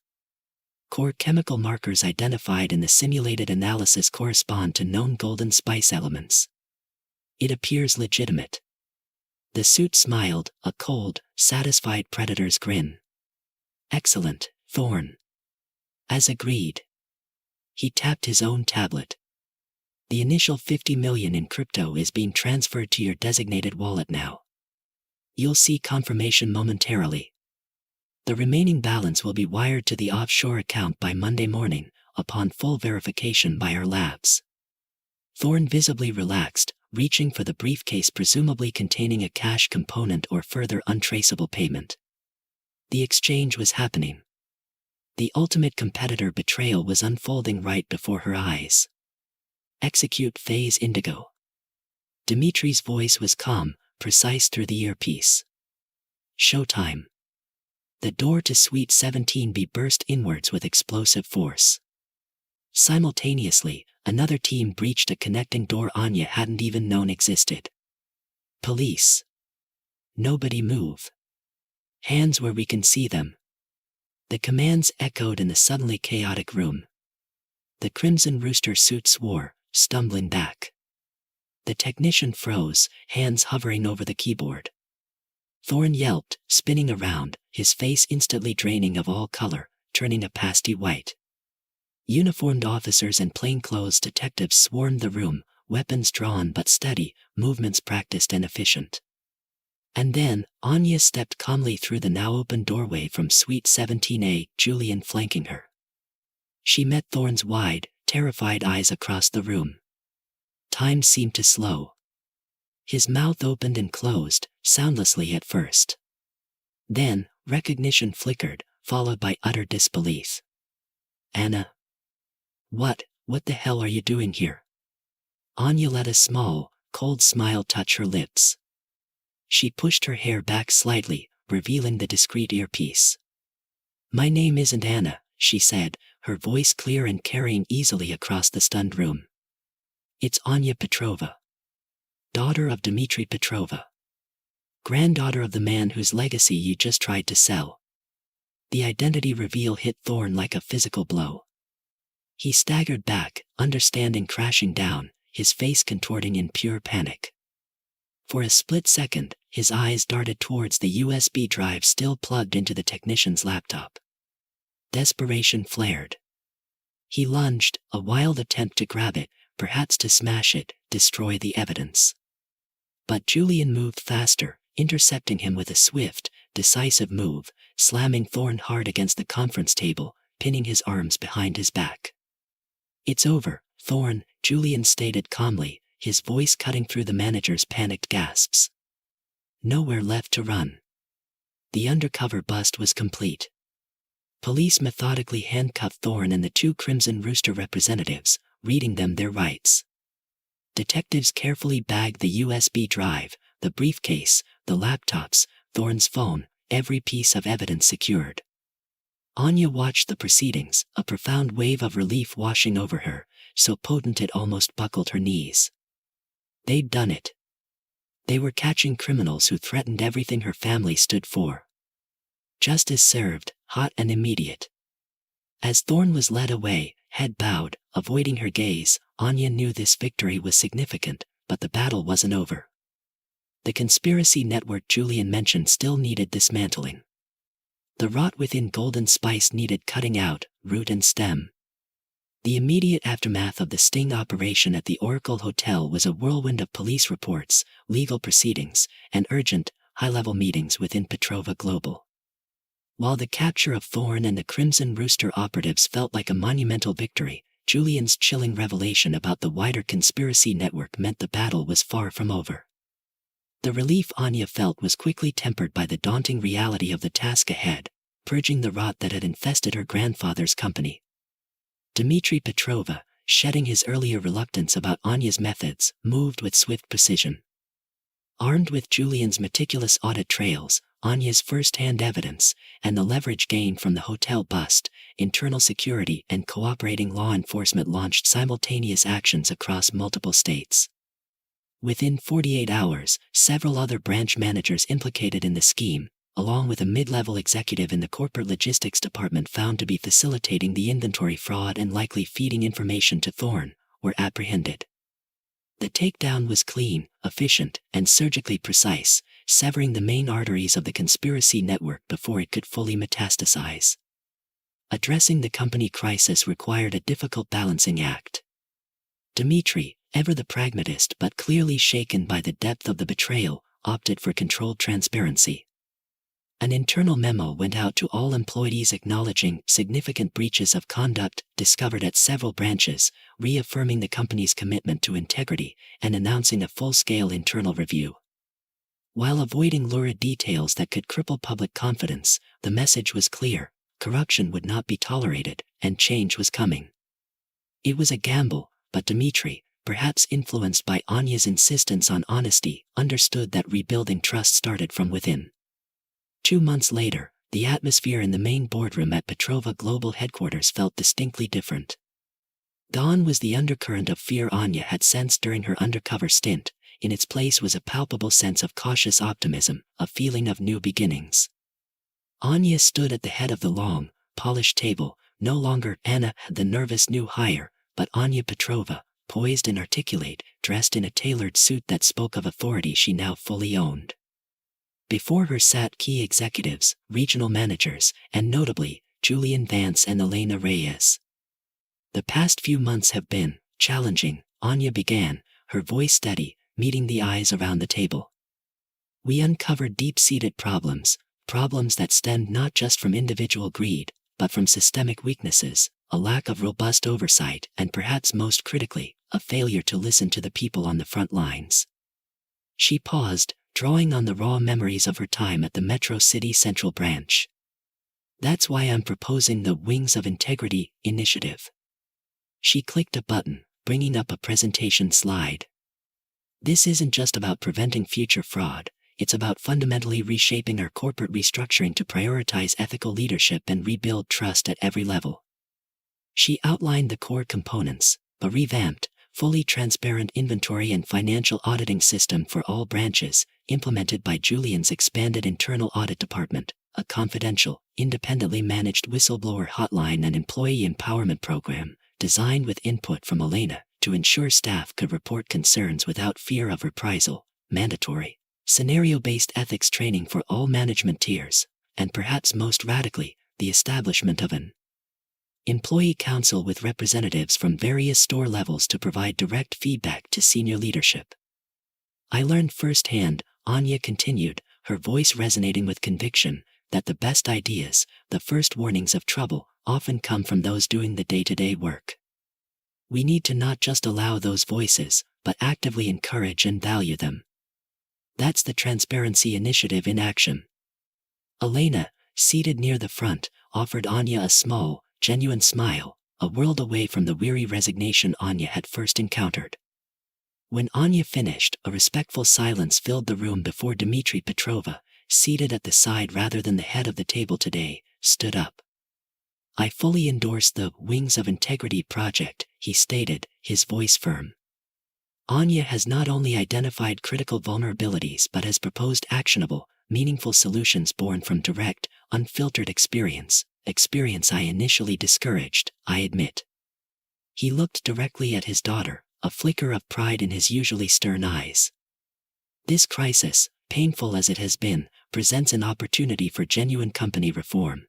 Core chemical markers identified in the simulated analysis correspond to known golden spice elements. It appears legitimate. The suit smiled, a cold, satisfied predator's grin. Excellent, Thorne. As agreed. He tapped his own tablet. The initial 50 million in crypto is being transferred to your designated wallet now. You'll see confirmation momentarily. The remaining balance will be wired to the offshore account by Monday morning, upon full verification by our labs. Thorne visibly relaxed, reaching for the briefcase presumably containing a cash component or further untraceable payment. The exchange was happening. The ultimate competitor betrayal was unfolding right before her eyes. Execute phase indigo. Dimitri's voice was calm, precise through the earpiece. Showtime. The door to Suite 17B burst inwards with explosive force. Simultaneously, another team breached a connecting door Anya hadn't even known existed. Police. Nobody move. Hands where we can see them. The commands echoed in the suddenly chaotic room. The Crimson Rooster suit swore, stumbling back. The technician froze, hands hovering over the keyboard. Thorne yelped, spinning around, his face instantly draining of all color, turning a pasty white. Uniformed officers and plainclothes detectives swarmed the room, weapons drawn but steady, movements practiced and efficient. And then, Anya stepped calmly through the now open doorway from Suite 17A, Julian flanking her. She met Thorne's wide, terrified eyes across the room. Time seemed to slow. His mouth opened and closed, soundlessly at first. Then, recognition flickered, followed by utter disbelief. Anna. What the hell are you doing here? Anya let a small, cold smile touch her lips. She pushed her hair back slightly, revealing the discreet earpiece. My name isn't Anna, she said, her voice clear and carrying easily across the stunned room. It's Anya Petrova. Daughter of Dmitry Petrova. Granddaughter of the man whose legacy you just tried to sell. The identity reveal hit Thorne like a physical blow. He staggered back, understanding crashing down, his face contorting in pure panic. For a split second, his eyes darted towards the USB drive still plugged into the technician's laptop. Desperation flared. He lunged, a wild attempt to grab it, perhaps to smash it, destroy the evidence. But Julian moved faster, intercepting him with a swift, decisive move, slamming Thorne hard against the conference table, pinning his arms behind his back. It's over, Thorne, Julian stated calmly, his voice cutting through the manager's panicked gasps. Nowhere left to run. The undercover bust was complete. Police methodically handcuffed Thorne and the two Crimson Rooster representatives, reading them their rights. Detectives carefully bagged the USB drive, the briefcase, the laptops, Thorne's phone, every piece of evidence secured. Anya watched the proceedings, a profound wave of relief washing over her, so potent it almost buckled her knees. They'd done it. They were catching criminals who threatened everything her family stood for. Justice served, hot and immediate. As Thorne was led away, head bowed, avoiding her gaze, Anya knew this victory was significant, but the battle wasn't over. The conspiracy network Julian mentioned still needed dismantling. The rot within Golden Spice needed cutting out, root and stem. The immediate aftermath of the sting operation at the Oracle Hotel was a whirlwind of police reports, legal proceedings, and urgent, high-level meetings within Petrova Global. While the capture of Thorne and the Crimson Rooster operatives felt like a monumental victory, Julian's chilling revelation about the wider conspiracy network meant the battle was far from over. The relief Anya felt was quickly tempered by the daunting reality of the task ahead, purging the rot that had infested her grandfather's company. Dmitry Petrova, shedding his earlier reluctance about Anya's methods, moved with swift precision. Armed with Julian's meticulous audit trails, Anya's first-hand evidence, and the leverage gained from the hotel bust, internal security and cooperating law enforcement launched simultaneous actions across multiple states. Within 48 hours, several other branch managers implicated in the scheme, along with a mid-level executive in the corporate logistics department found to be facilitating the inventory fraud and likely feeding information to Thorne, were apprehended. The takedown was clean, efficient, and surgically precise, severing the main arteries of the conspiracy network before it could fully metastasize. Addressing the company crisis required a difficult balancing act. Dmitry, ever the pragmatist but clearly shaken by the depth of the betrayal, opted for controlled transparency. An internal memo went out to all employees acknowledging significant breaches of conduct discovered at several branches, reaffirming the company's commitment to integrity, and announcing a full-scale internal review. While avoiding lurid details that could cripple public confidence, the message was clear: corruption would not be tolerated, and change was coming. It was a gamble, but Dmitry, perhaps influenced by Anya's insistence on honesty, understood that rebuilding trust started from within. 2 months later, the atmosphere in the main boardroom at Petrova Global headquarters felt distinctly different. Gone was the undercurrent of fear Anya had sensed during her undercover stint. In its place was a palpable sense of cautious optimism, a feeling of new beginnings. Anya stood at the head of the long, polished table, no longer Anna, the nervous new hire, but Anya Petrova, poised and articulate, dressed in a tailored suit that spoke of authority she now fully owned. Before her sat key executives, regional managers, and notably, Julian Vance and Elena Reyes. The past few months have been challenging, Anya began, her voice steady, meeting the eyes around the table. We uncovered deep-seated problems that stemmed not just from individual greed, but from systemic weaknesses, a lack of robust oversight, and perhaps most critically, a failure to listen to the people on the front lines. She paused, drawing on the raw memories of her time at the Metro City Central branch. That's why I'm proposing the Wings of Integrity initiative. She clicked a button, bringing up a presentation slide. This isn't just about preventing future fraud, it's about fundamentally reshaping our corporate restructuring to prioritize ethical leadership and rebuild trust at every level. She outlined the core components: a revamped, fully transparent inventory and financial auditing system for all branches, implemented by Julian's expanded internal audit department, a confidential, independently managed whistleblower hotline and employee empowerment program, designed with input from Elena, to ensure staff could report concerns without fear of reprisal, mandatory, scenario-based ethics training for all management tiers, and perhaps most radically, the establishment of an employee council with representatives from various store levels to provide direct feedback to senior leadership. I learned firsthand, Anya continued, her voice resonating with conviction, that the best ideas, the first warnings of trouble, often come from those doing the day-to-day work. We need to not just allow those voices, but actively encourage and value them. That's the Transparency Initiative in action. Elena, seated near the front, offered Anya a small, genuine smile, a world away from the weary resignation Anya had first encountered. When Anya finished, a respectful silence filled the room before Dmitry Petrova, seated at the side rather than the head of the table today, stood up. I fully endorse the Wings of Integrity project, he stated, his voice firm. Anya has not only identified critical vulnerabilities but has proposed actionable, meaningful solutions born from direct, unfiltered experience I initially discouraged, I admit. He looked directly at his daughter, a flicker of pride in his usually stern eyes. This crisis, painful as it has been, presents an opportunity for genuine company reform.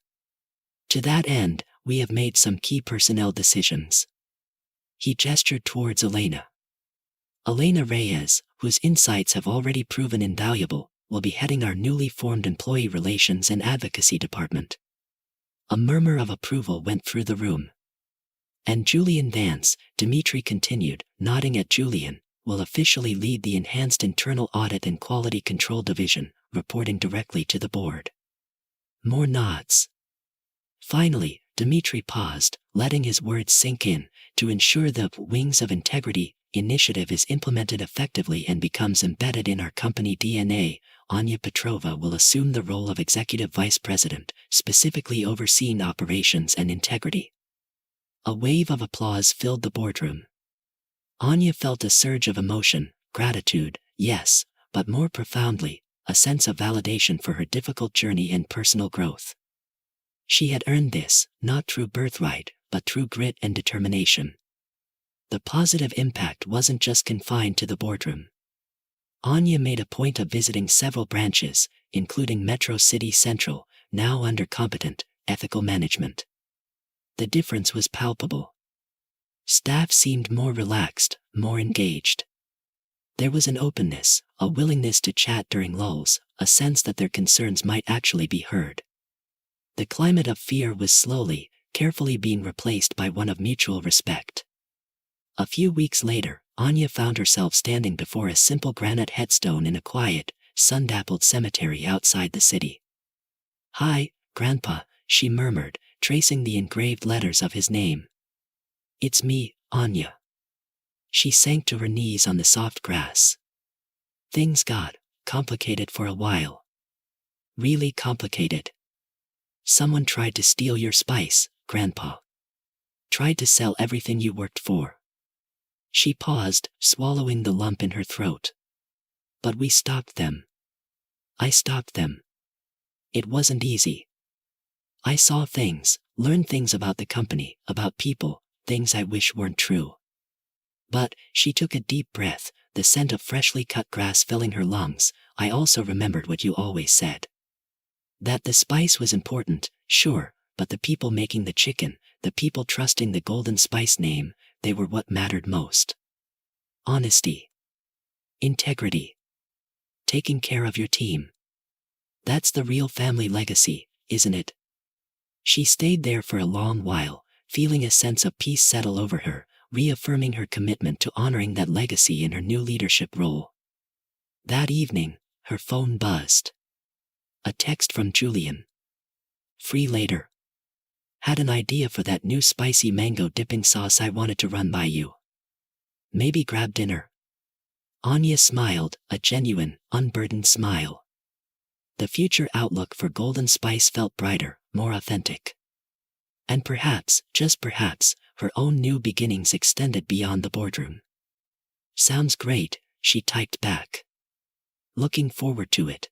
To that end, we have made some key personnel decisions. He gestured towards Elena. Elena Reyes, whose insights have already proven invaluable, will be heading our newly formed Employee Relations and Advocacy Department. A murmur of approval went through the room. And Julian Vance, Dmitri continued, nodding at Julian, will officially lead the Enhanced Internal Audit and Quality Control Division, reporting directly to the board. More nods. Finally, Dmitri paused, letting his words sink in, to ensure the Wings of Integrity initiative is implemented effectively and becomes embedded in our company DNA. Anya Petrova will assume the role of Executive Vice President, specifically overseeing operations and integrity. A wave of applause filled the boardroom. Anya felt a surge of emotion, gratitude, yes, but more profoundly, a sense of validation for her difficult journey and personal growth. She had earned this, not through birthright, but through grit and determination. The positive impact wasn't just confined to the boardroom. Anya made a point of visiting several branches, including Metro City Central, now under competent, ethical management. The difference was palpable. Staff seemed more relaxed, more engaged. There was an openness, a willingness to chat during lulls, a sense that their concerns might actually be heard. The climate of fear was slowly, carefully being replaced by one of mutual respect. A few weeks later, Anya found herself standing before a simple granite headstone in a quiet, sun-dappled cemetery outside the city. "Hi, Grandpa," she murmured, tracing the engraved letters of his name. "It's me, Anya." She sank to her knees on the soft grass. Things got complicated for a while. Really complicated. Someone tried to steal your spice, Grandpa. Tried to sell everything you worked for. She paused, swallowing the lump in her throat. But we stopped them. I stopped them. It wasn't easy. I saw things, learned things about the company, about people, things I wish weren't true. But, she took a deep breath, the scent of freshly cut grass filling her lungs. I also remembered what you always said. That the spice was important, sure, but the people making the chicken, the people trusting the Golden Spice name, they were what mattered most. Honesty. Integrity. Taking care of your team. That's the real family legacy, isn't it? She stayed there for a long while, feeling a sense of peace settle over her, reaffirming her commitment to honoring that legacy in her new leadership role. That evening, her phone buzzed. A text from Julian. "Free later. Had an idea for that new spicy mango dipping sauce I wanted to run by you. Maybe grab dinner." Anya smiled, a genuine, unburdened smile. The future outlook for Golden Spice felt brighter, more authentic. And perhaps, just perhaps, her own new beginnings extended beyond the boardroom. "Sounds great," she typed back. Looking forward to it.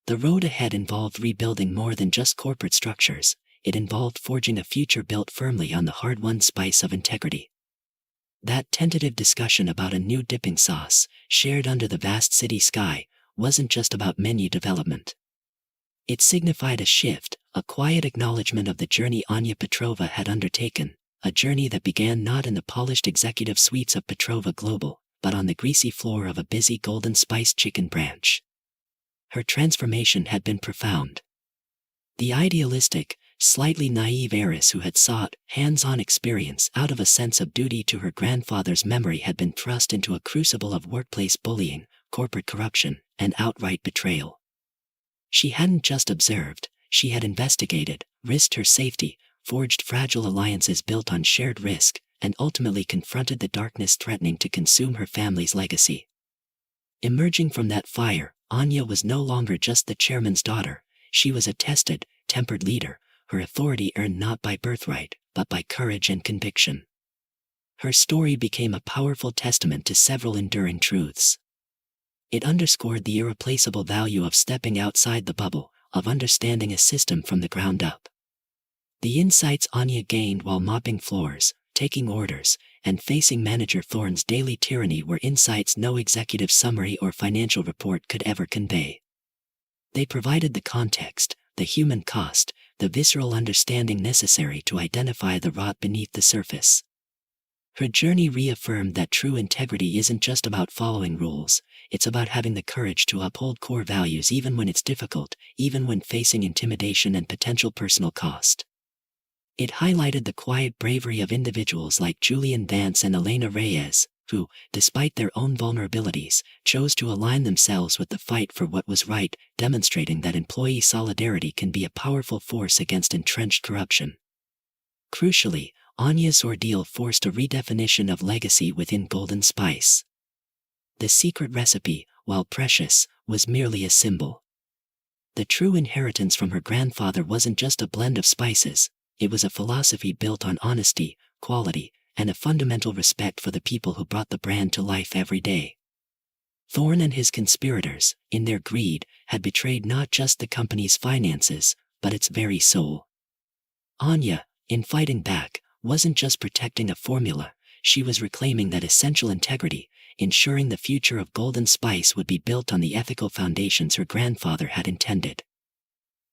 The road ahead involved rebuilding more than just corporate structures. It involved forging a future built firmly on the hard-won spice of integrity. That tentative discussion about a new dipping sauce, shared under the vast city sky, wasn't just about menu development. It signified a shift, a quiet acknowledgement of the journey Anya Petrova had undertaken, a journey that began not in the polished executive suites of Petrova Global, but on the greasy floor of a busy Golden Spice chicken branch. Her transformation had been profound. The idealistic, slightly naive heiress who had sought hands-on experience out of a sense of duty to her grandfather's memory had been thrust into a crucible of workplace bullying, corporate corruption, and outright betrayal. She hadn't just observed, she had investigated, risked her safety, forged fragile alliances built on shared risk, and ultimately confronted the darkness threatening to consume her family's legacy. Emerging from that fire, Anya was no longer just the chairman's daughter. She was a tested, tempered leader, her authority earned not by birthright, but by courage and conviction. Her story became a powerful testament to several enduring truths. It underscored the irreplaceable value of stepping outside the bubble, of understanding a system from the ground up. The insights Anya gained while mopping floors, taking orders, and facing manager Thorne's daily tyranny were insights no executive summary or financial report could ever convey. They provided the context, the human cost, the visceral understanding necessary to identify the rot beneath the surface. Her journey reaffirmed that true integrity isn't just about following rules, it's about having the courage to uphold core values even when it's difficult, even when facing intimidation and potential personal cost. It highlighted the quiet bravery of individuals like Julian Vance and Elena Reyes, who, despite their own vulnerabilities, chose to align themselves with the fight for what was right, demonstrating that employee solidarity can be a powerful force against entrenched corruption. Crucially, Anya's ordeal forced a redefinition of legacy within Golden Spice. The secret recipe, while precious, was merely a symbol. The true inheritance from her grandfather wasn't just a blend of spices, it was a philosophy built on honesty, quality, and a fundamental respect for the people who brought the brand to life every day. Thorne and his conspirators, in their greed, had betrayed not just the company's finances, but its very soul. Anya, in fighting back, wasn't just protecting a formula, she was reclaiming that essential integrity, ensuring the future of Golden Spice would be built on the ethical foundations her grandfather had intended.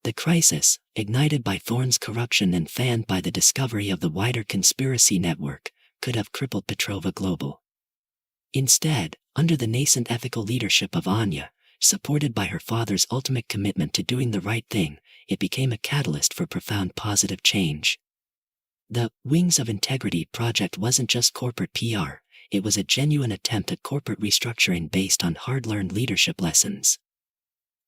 The crisis, ignited by Thorne's corruption and fanned by the discovery of the wider conspiracy network, could have crippled Petrova Global. Instead, under the nascent ethical leadership of Anya, supported by her father's ultimate commitment to doing the right thing, it became a catalyst for profound positive change. The Wings of Integrity project wasn't just corporate PR, it was a genuine attempt at corporate restructuring based on hard-learned leadership lessons.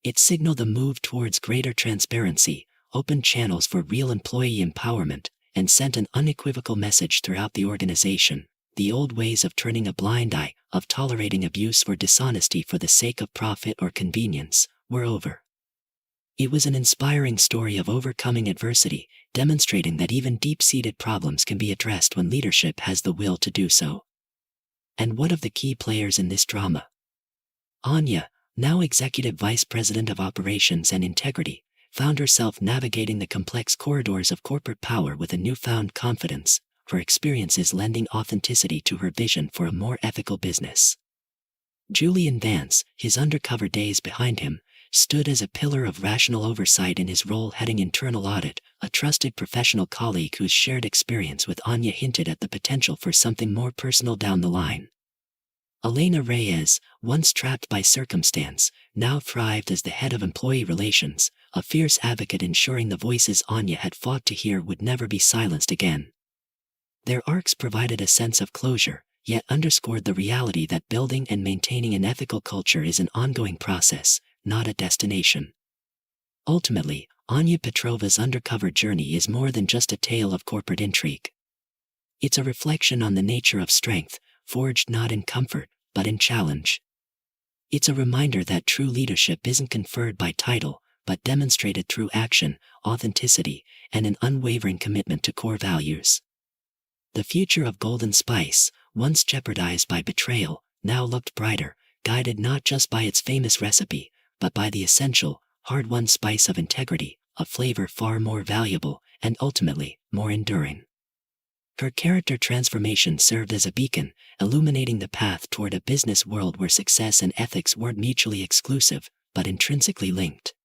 It signaled a move towards greater transparency, opened channels for real employee empowerment, and sent an unequivocal message throughout the organization: the old ways of turning a blind eye, of tolerating abuse or dishonesty for the sake of profit or convenience, were over. It was an inspiring story of overcoming adversity, demonstrating that even deep-seated problems can be addressed when leadership has the will to do so. And what of the key players in this drama? Anya, now Executive Vice President of Operations and Integrity, found herself navigating the complex corridors of corporate power with a newfound confidence, her experiences lending authenticity to her vision for a more ethical business. Julian Vance, his undercover days behind him, stood as a pillar of rational oversight in his role heading internal audit, a trusted professional colleague whose shared experience with Anya hinted at the potential for something more personal down the line. Elena Reyes, once trapped by circumstance, now thrived as the head of employee relations, a fierce advocate ensuring the voices Anya had fought to hear would never be silenced again. Their arcs provided a sense of closure, yet underscored the reality that building and maintaining an ethical culture is an ongoing process, not a destination. Ultimately, Anya Petrova's undercover journey is more than just a tale of corporate intrigue. It's a reflection on the nature of strength, forged not in comfort, but in challenge. It's a reminder that true leadership isn't conferred by title, but demonstrated through action, authenticity, and an unwavering commitment to core values. The future of Golden Spice, once jeopardized by betrayal, now looked brighter, guided not just by its famous recipe, but by the essential, hard-won spice of integrity, a flavor far more valuable, and ultimately, more enduring. Her character transformation served as a beacon, illuminating the path toward a business world where success and ethics weren't mutually exclusive, but intrinsically linked.